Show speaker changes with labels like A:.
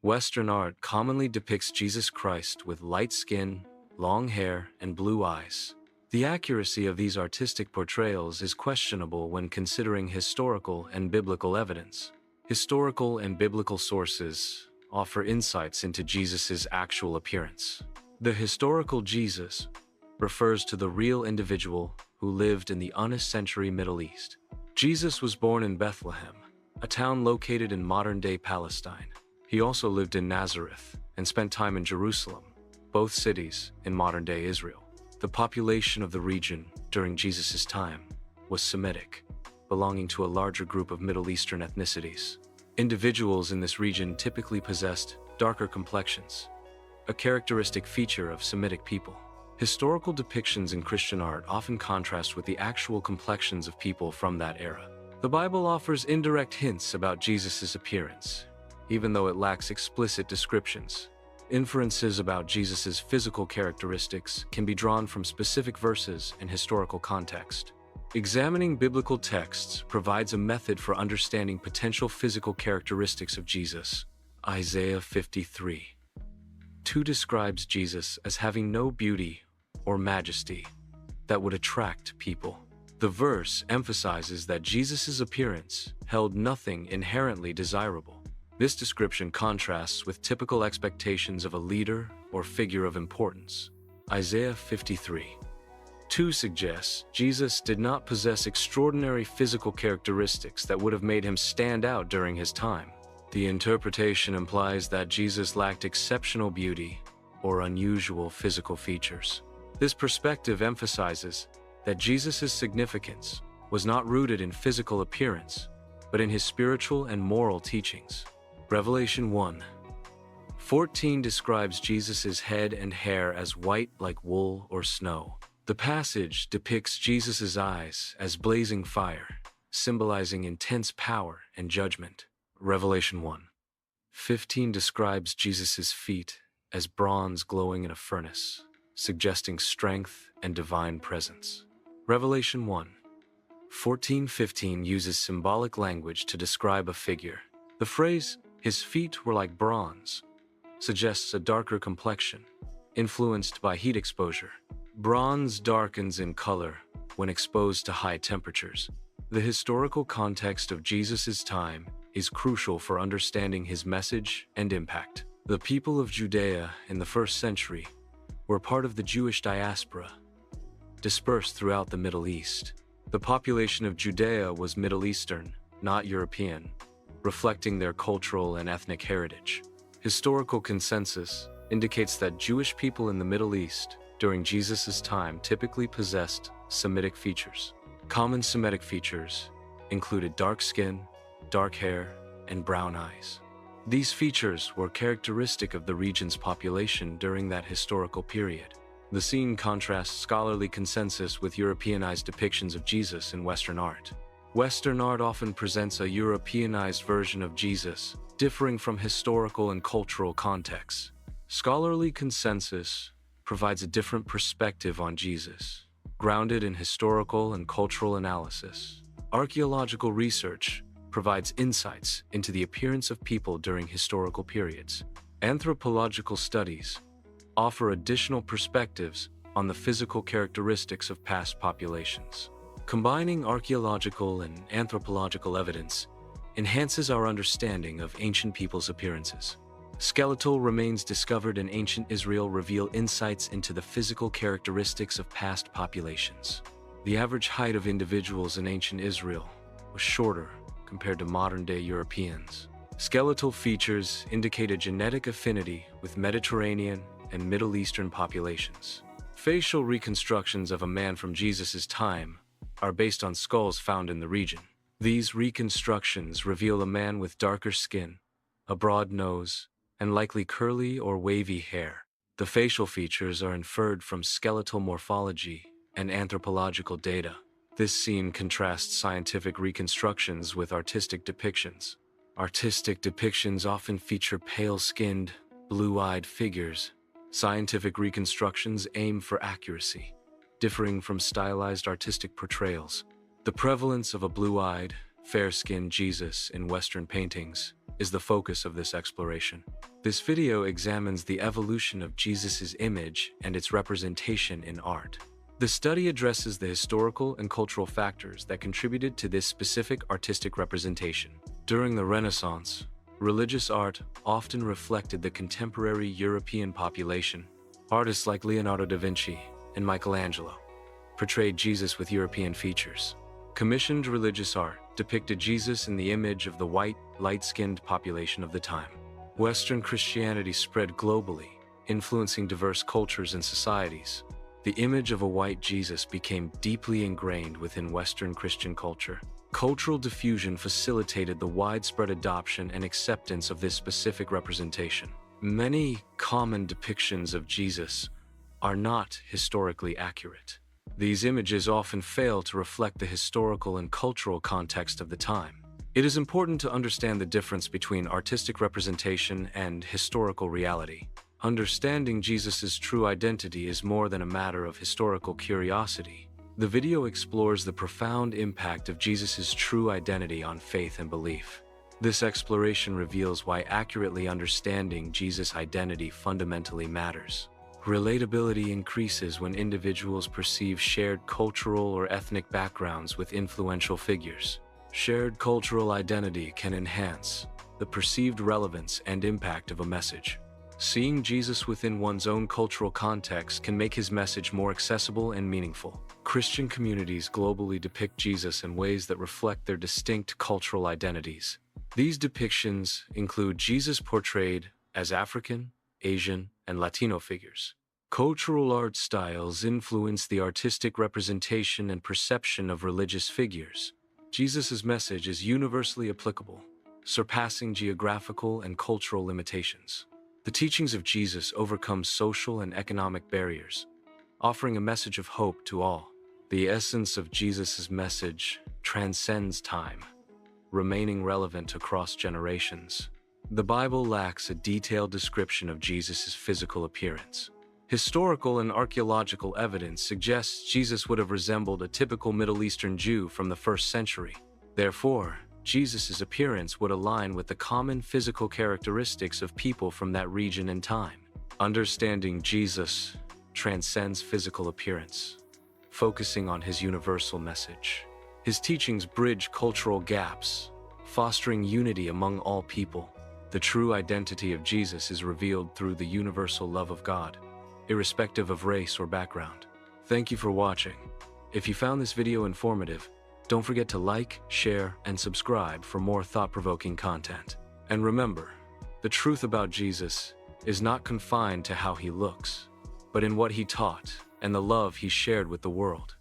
A: Western art commonly depicts Jesus Christ with light skin, long hair, and blue eyes. The accuracy of these artistic portrayals is questionable when considering historical and biblical evidence. Historical and biblical sources offer insights into Jesus' actual appearance. The historical Jesus refers to the real individual who lived in the 1st century Middle East. Jesus was born in Bethlehem, a town located in modern-day Palestine. He also lived in Nazareth and spent time in Jerusalem, both cities in modern-day Israel. The population of the region during Jesus' time was Semitic, belonging to a larger group of Middle Eastern ethnicities. Individuals in this region typically possessed darker complexions, a characteristic feature of Semitic people. Historical depictions in Christian art often contrast with the actual complexions of people from that era. The Bible offers indirect hints about Jesus' appearance, even though it lacks explicit descriptions. Inferences about Jesus' physical characteristics can be drawn from specific verses and historical context. Examining biblical texts provides a method for understanding potential physical characteristics of Jesus. Isaiah 53:2 describes as having no beauty or majesty that would attract people. The verse emphasizes that Jesus' appearance held nothing inherently desirable. This description contrasts with typical expectations of a leader or figure of importance. Isaiah 53:2 suggests Jesus did not possess extraordinary physical characteristics that would have made him stand out during his time. The interpretation implies that Jesus lacked exceptional beauty or unusual physical features. This perspective emphasizes that Jesus' significance was not rooted in physical appearance, but in his spiritual and moral teachings. Revelation 1:14 describes Jesus' head and hair as white like wool or snow. The passage depicts Jesus' eyes as blazing fire, symbolizing intense power and judgment. Revelation 1:15 describes Jesus' feet as bronze glowing in a furnace, suggesting strength and divine presence. Revelation 1:14-15 uses symbolic language to describe a figure. The phrase, "His feet were like bronze," suggests a darker complexion, influenced by heat exposure. Bronze darkens in color when exposed to high temperatures. The historical context of Jesus' time is crucial for understanding his message and impact. The people of Judea in the 1st century were part of the Jewish diaspora, dispersed throughout the Middle East. The population of Judea was Middle Eastern, not European, reflecting their cultural and ethnic heritage. Historical consensus indicates that Jewish people in the Middle East during Jesus' time typically possessed Semitic features. Common Semitic features included dark skin, dark hair, and brown eyes. These features were characteristic of the region's population during that historical period. The scene contrasts scholarly consensus with Europeanized depictions of Jesus in Western art. Western art often presents a Europeanized version of Jesus, differing from historical and cultural contexts. Scholarly consensus provides a different perspective on Jesus, grounded in historical and cultural analysis. Archaeological research provides insights into the appearance of people during historical periods. Anthropological studies offer additional perspectives on the physical characteristics of past populations. Combining archaeological and anthropological evidence enhances our understanding of ancient peoples' appearances. Skeletal remains discovered in ancient Israel reveal insights into the physical characteristics of past populations. The average height of individuals in ancient Israel was shorter compared to modern-day Europeans. Skeletal features indicate a genetic affinity with Mediterranean and Middle Eastern populations. Facial reconstructions of a man from Jesus' time are based on skulls found in the region. These reconstructions reveal a man with darker skin, a broad nose, and likely curly or wavy hair. The facial features are inferred from skeletal morphology and anthropological data. This scene contrasts scientific reconstructions with artistic depictions. Artistic depictions often feature pale-skinned, blue-eyed figures. Scientific reconstructions aim for accuracy, differing from stylized artistic portrayals. The prevalence of a blue-eyed, fair-skinned Jesus in Western paintings, is the focus of this exploration. This video examines the evolution of Jesus' image and its representation in art. The study addresses the historical and cultural factors that contributed to this specific artistic representation. During the Renaissance, religious art often reflected the contemporary European population. Artists like Leonardo da Vinci and Michelangelo portrayed Jesus with European features. Commissioned religious art depicted Jesus in the image of the white, light-skinned population of the time. Western Christianity spread globally, influencing diverse cultures and societies. The image of a white Jesus became deeply ingrained within Western Christian culture. Cultural diffusion facilitated the widespread adoption and acceptance of this specific representation. Many common depictions of Jesus are not historically accurate. These images often fail to reflect the historical and cultural context of the time. It is important to understand the difference between artistic representation and historical reality. Understanding Jesus' true identity is more than a matter of historical curiosity. The video explores the profound impact of Jesus' true identity on faith and belief. This exploration reveals why accurately understanding Jesus' identity fundamentally matters. Relatability increases when individuals perceive shared cultural or ethnic backgrounds with influential figures. Shared cultural identity can enhance the perceived relevance and impact of a message. Seeing Jesus within one's own cultural context can make his message more accessible and meaningful. Christian communities globally depict Jesus in ways that reflect their distinct cultural identities. These depictions include Jesus portrayed as African, Asian, and Latino figures. Cultural art styles influence the artistic representation and perception of religious figures. Jesus' message is universally applicable, surpassing geographical and cultural limitations. The teachings of Jesus overcome social and economic barriers, offering a message of hope to all. The essence of Jesus' message transcends time, remaining relevant across generations. The Bible lacks a detailed description of Jesus' physical appearance. Historical and archaeological evidence suggests Jesus would have resembled a typical Middle Eastern Jew from the 1st century. Therefore, Jesus' appearance would align with the common physical characteristics of people from that region and time. Understanding Jesus transcends physical appearance, focusing on his universal message. His teachings bridge cultural gaps, fostering unity among all people. The true identity of Jesus is revealed through the universal love of God, irrespective of race or background. Thank you for watching. If you found this video informative, don't forget to like, share, and subscribe for more thought-provoking content. And remember, the truth about Jesus is not confined to how he looks, but in what he taught and the love he shared with the world.